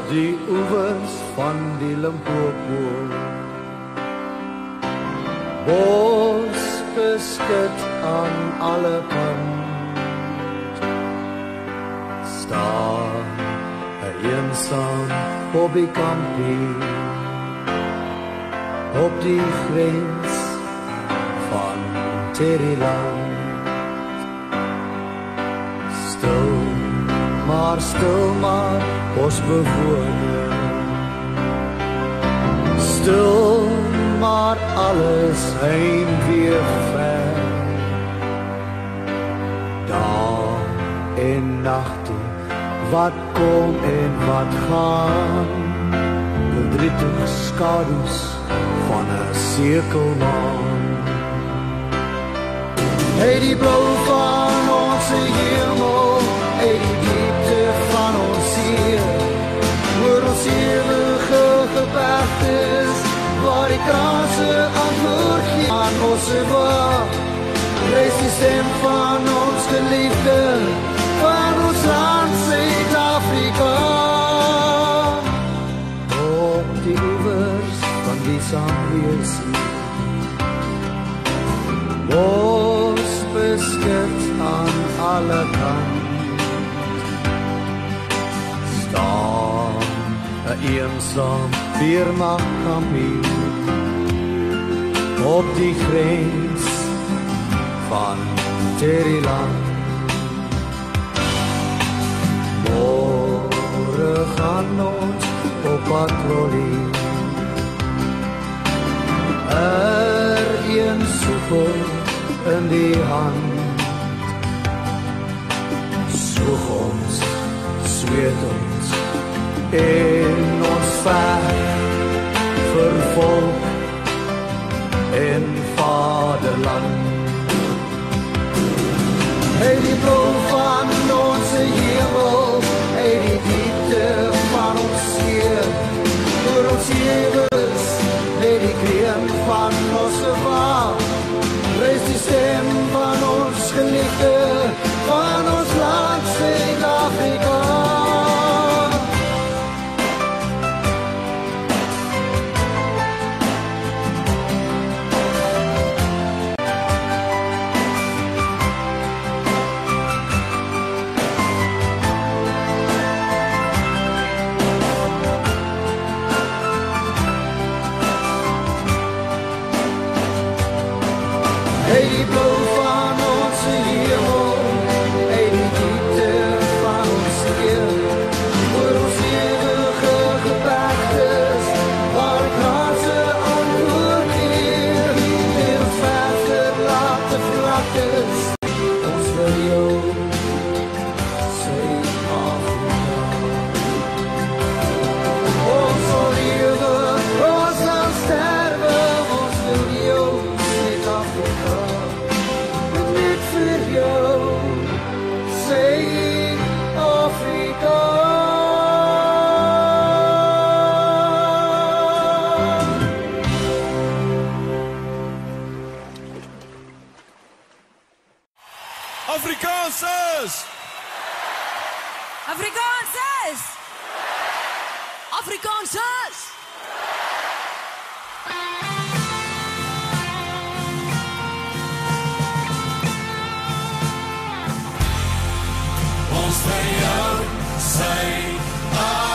die oewers van die Limpopo. Bos beskut aan alle kant, staan 'n eensaam hobbykampie op die grens van Teriland. Stil maar, bosbewoner. Stil maar, alles heimwee ver. Dae en nagte, wat kom en wat gaan. Verdrietig skadu's van 'n sekelmaan. Hey, die blou van ons hemel, hey, die diepte van ons ziel, oor ons ewige gebergtes, waar die kranse antwoord gee aan ons wacht. Reis die stem van ons geliefde, van ons land Suid-Afrika. Op die oevers van die Zambesi, bos beskut aan alle kant, staan 'n eensaam weermagkampie op die grens van Teriland. Môre gaan ons op patrollie, een soepel in die hand. Soeg ons, zweet ons, en ons veg vir volk en vaderland. Hey, die blou van ons hemel, hey, die diepte van ons see, oor ons ewes, hey, die kreun van ons gewaag. Reis die stem van ons geliefde, van ons land Suid-Afrika. Hey, die blou van ons hemel, hey, die diepte van ons see, oor ons ewige gebergtes, waar kranse antwoord gee, en ons verlaate vlaktes, ons wil jou, Suid-Afrika. Ons sal lewe, ons sal sterwe, ons wil jou, Suid-Afrika. Afrikaners! Afrikaners! Afrikaners! Ons vir jou, Suid-Afrika.